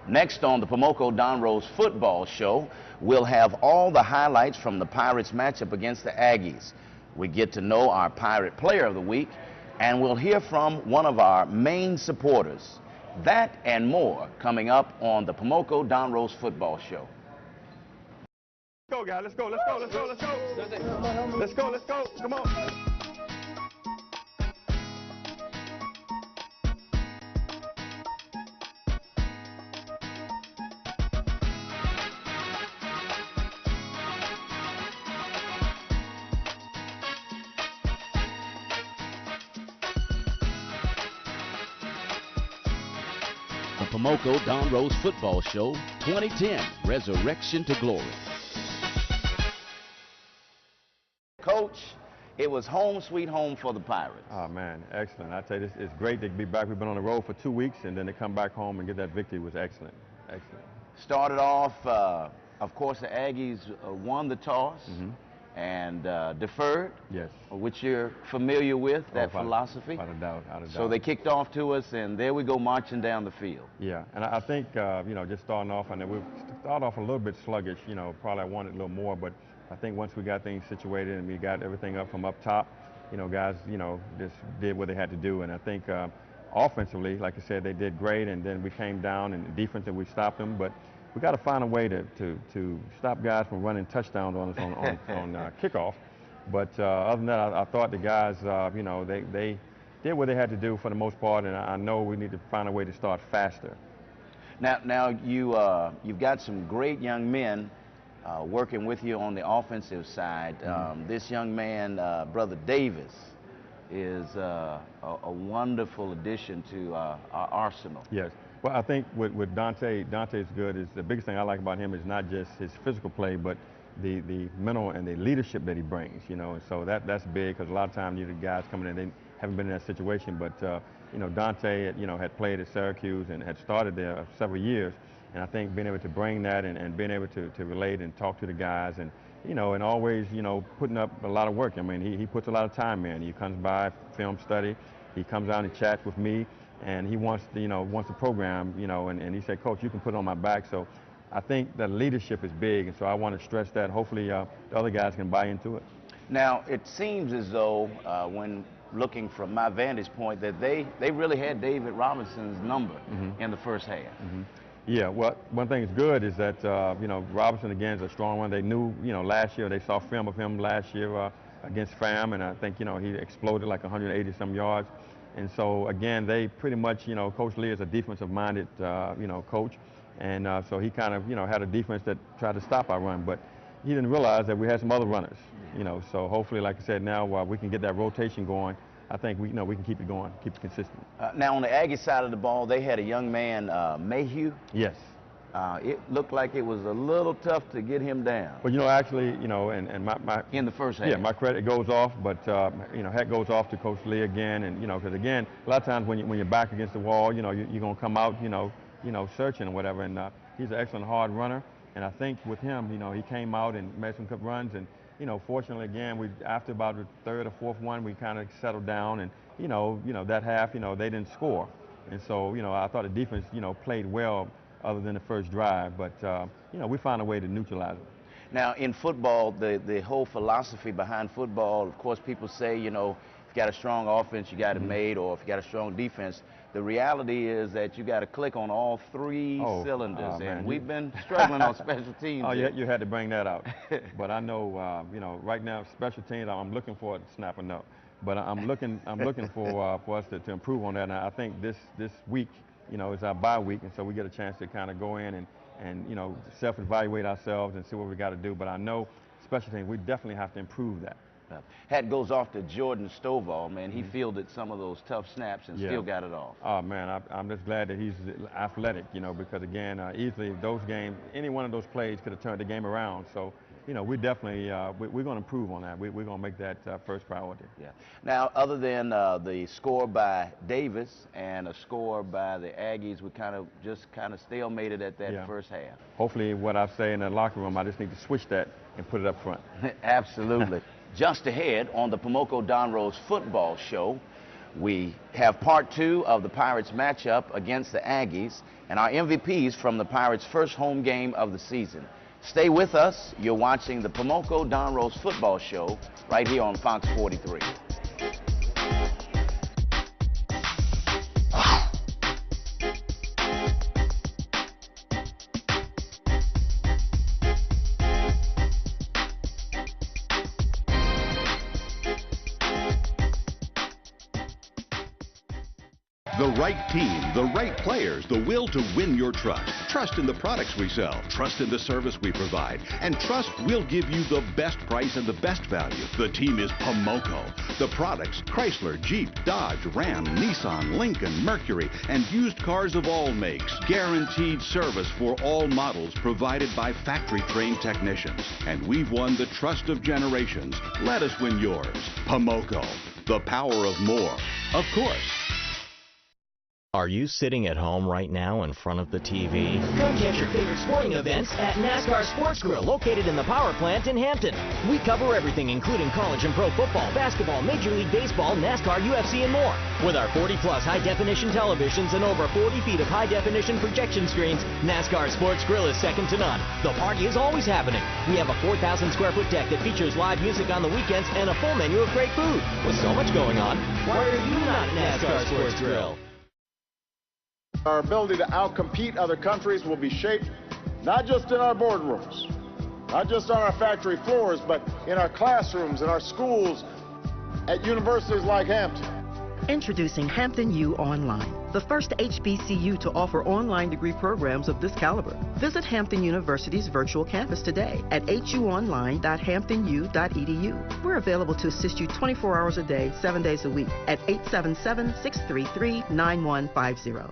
Next on the Pomoco Don Rose Football Show, we'll have all the highlights from the Pirates matchup against the Aggies. We get to know our Pirate Player of the Week, and we'll hear from one of our main supporters. That and more coming up on the Pomoco Don Rose Football Show. Let's go, guys. Let's go. Let's go. Let's go. Let's go. Let's go. Let's go. Come on. The Pomoco Don Rose Football Show 2010, Resurrection to Glory. Coach, it was home sweet home for the Pirates. Oh, man, excellent. I tell you, it's great to be back. We've been on the road for 2 weeks, and then to come back home and get that victory was excellent. Excellent. Started off, of course, the Aggies won the toss and deferred, yes, which you're familiar with, that philosophy. Without a doubt, without a doubt. So they kicked off to us, and there we go marching down the field. Yeah, and I think, you know, just starting off, and we started off a little bit sluggish, you know, probably I wanted a little more, but I think once we got things situated and we got everything up from up top, you know, guys, you know, just did what they had to do. And I think offensively, like I said, they did great, and then we came down in defense and we stopped them. But we got to find a way to stop guys from running touchdowns on us on kickoff. But other than that, I thought the guys, you know, they did what they had to do for the most part, and I know we need to find a way to start faster. Now you've got some great young men working with you on the offensive side. This young man, Brother Davis, is a wonderful addition to our arsenal. Yes. Well, I think with Dante's good is the biggest thing I like about him is not just his physical play, but the mental and the leadership that he brings, you know, and so that's big because a lot of times you the guys coming in, they haven't been in that situation, but you know, Dante, you know, had played at Syracuse and had started there several years, and I think being able to bring that and being able to relate and talk to the guys and, you know, and always, you know, putting up a lot of work. I mean, he puts a lot of time in. He comes by, film study, he comes out and chats with me, and he wants, you know, wants the program, you know, and he said, Coach, you can put it on my back. So I think that leadership is big, and so I want to stress that. Hopefully the other guys can buy into it. Now, it seems as though when looking from my vantage point that they really had David Robinson's number in the first half. Yeah, well, one thing that's good is that, you know, Robinson, again, is a strong one. They knew, you know, last year, they saw film of him last year against FAM, and I think, you know, he exploded like 180-some yards. And so, again, they pretty much, you know, Coach Lee is a defensive-minded, you know, coach. And so he kind of, you know, had a defense that tried to stop our run, but he didn't realize that we had some other runners, you know. So hopefully, like I said, now we can get that rotation going. I think we can keep it going, keep it consistent. Now, on the Aggie side of the ball, they had a young man, Mayhew. Yes. It looked like it was a little tough to get him down. Well, you know, actually, you know, and my in the first half. Yeah, my credit goes off, but you know, hat goes off to Coach Lee again, and you know, because again, a lot of times when you're back against the wall, you know, you're gonna come out, you know, searching or whatever, and he's an excellent hard runner, and I think with him, you know, he came out and made some good runs, and you know, fortunately, again, after about the third or fourth one, we kind of settled down, and you know, that half, you know, they didn't score, and so you know, I thought the defense, you know, played well other than the first drive, but you know, we found a way to neutralize it. Now, in football, the whole philosophy behind football, of course, people say, you know, if you got a strong offense, you got it made, or if you got a strong defense. The reality is that you got to click on all three cylinders, and we've been struggling on special teams. Oh, yeah, you had to bring that out. But I know, you know, right now, special teams, I'm looking for it to snap a note. But I'm looking for us to improve on that. And I think this week, you know, is our bye week, and so we get a chance to kind of go in and you know, self-evaluate ourselves and see what we got to do. But I know special teams, we definitely have to improve that. Hat goes off to Jordan Stovall, man. He fielded some of those tough snaps and still got it off. Oh, man, I'm just glad that he's athletic, you know, because, again, easily those games, any one of those plays could have turned the game around. So, you know, we definitely, we're going to improve on that. We're going to make that first priority. Yeah. Now, other than the score by Davis and a score by the Aggies, we kind of stalemated at that first half. Hopefully what I say in the locker room, I just need to switch that and put it up front. Absolutely. Just ahead on the Pomoco Don Rose Football Show, we have part 2 of the Pirates matchup against the Aggies, and our MVPs from the Pirates' first home game of the season. Stay with us. You're watching the Pomoco Don Rose Football Show right here on Fox 43. The right team, the right players, the will to win your trust. Trust in the products we sell, trust in the service we provide, and trust we'll give you the best price and the best value. The team is Pomoco. The products, Chrysler, Jeep, Dodge, Ram, Nissan, Lincoln, Mercury, and used cars of all makes. Guaranteed service for all models provided by factory-trained technicians. And we've won the trust of generations. Let us win yours. Pomoco, the power of more. Of course. Are you sitting at home right now in front of the TV? Come catch your favorite sporting events at NASCAR Sports Grill, located in the power plant in Hampton. We cover everything, including college and pro football, basketball, Major League Baseball, NASCAR, UFC, and more. With our 40-plus high-definition televisions and over 40 feet of high-definition projection screens, NASCAR Sports Grill is second to none. The party is always happening. We have a 4,000-square-foot deck that features live music on the weekends and a full menu of great food. With so much going on, why are you not at NASCAR Sports Grill? Our ability to outcompete other countries will be shaped not just in our boardrooms, not just on our factory floors, but in our classrooms, in our schools, at universities like Hampton. Introducing Hampton U Online, the first HBCU to offer online degree programs of this caliber. Visit Hampton University's virtual campus today at huonline.hamptonu.edu. We're available to assist you 24 hours a day, 7 days a week at 877-633-9150.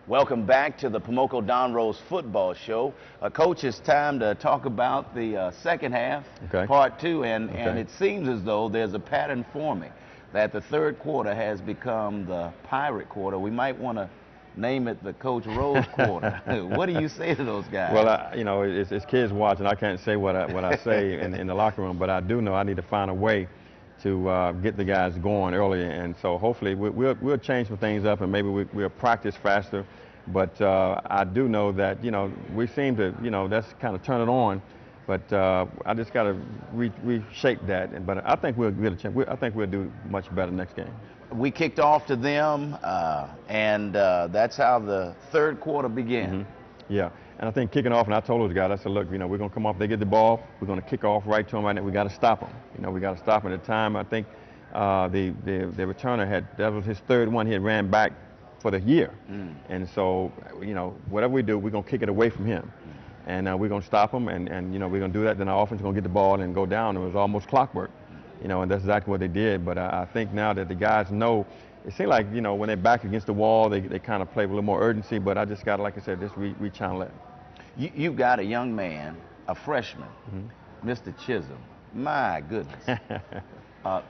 Welcome back to the Pomoco Don Rose Football Show. Coach, it's time to talk about the second half, part two, and it seems as though there's a pattern forming that the third quarter has become the Pirate quarter. We might want to name it the Coach Rose quarter. What do you say to those guys? Well, you know, it's kids watching. I can't say what I say in the locker room, but I do know I need to find a way to get the guys going early, and so hopefully we'll change some things up, and maybe we'll practice faster. But I do know that, you know, we seem to, you know, that's kind of turn it on. But I just got to reshape that. But I think we'll get a chance. I think we'll do much better next game. We kicked off to them, and that's how the third quarter began. Yeah, and I think kicking off, and I told those guys, I said, look, you know, we're going to come off, they get the ball, we're going to kick off right to them right now. We got to stop them. You know, we got to stop them. At the time, I think the returner that was his third one. He had ran back for the year. And so, you know, whatever we do, we're going to kick it away from him. And we're going to stop him, and you know, we're going to do that. Then our offense is going to get the ball and go down. It was almost clockwork, you know, and that's exactly what they did. But I think now that the guys know, it seems like, you know, when they're back against the wall, they kind of play with a little more urgency. But I just got to, like I said, just re-channel that. You've got a young man, a freshman, Mr. Chisholm. My goodness.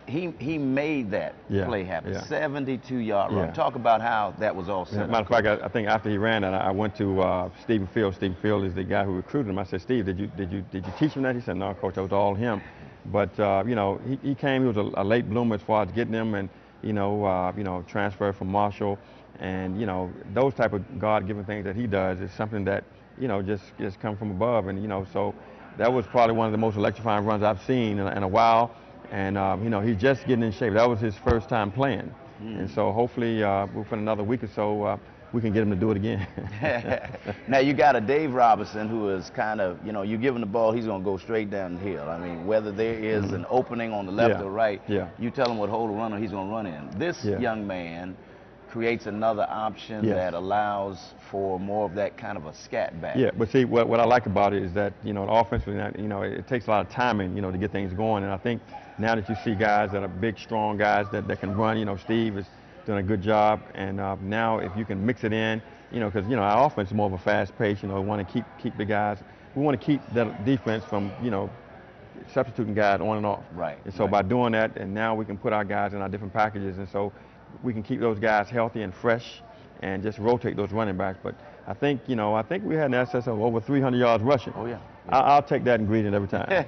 He made that play happen. 72-yard run. Talk about how that was all set up. Matter of fact, I think after he ran that, I went to Stephen Field. Stephen Field is the guy who recruited him. I said, Steve, did you teach him that? He said, no, Coach, that was all him. But you know, he came. He was a late bloomer as far as getting him, and you know, transferred from Marshall, and you know, those type of God-given things that he does is something that, you know, just come from above. And you know, so that was probably one of the most electrifying runs I've seen in a while. And, you know, he's just getting in shape. That was his first time playing. And so hopefully within another week or so, we can get him to do it again. Now, you got a Dave Robinson who is kind of, you know, you give him the ball, he's going to go straight down the hill. I mean, whether there is an opening on the left or right, you tell him what hole to run or he's going to run in. This young man creates another option that allows for more of that kind of a scat back. Yeah, but see, what I like about it is that, you know, offensively, you know, it takes a lot of timing, you know, to get things going. And I think now that you see guys that are big, strong guys that can run, you know, Steve is doing a good job. And now if you can mix it in, because our offense is more of a fast pace. We want to keep the guys. We want to keep that defense from substituting guys on and off. Right. And so by doing that, and now we can put our guys in our different packages, and so we can keep those guys healthy and fresh, and just rotate those running backs. But I think we had an excess of over 300 yards rushing. Oh yeah. I'll take that ingredient every time.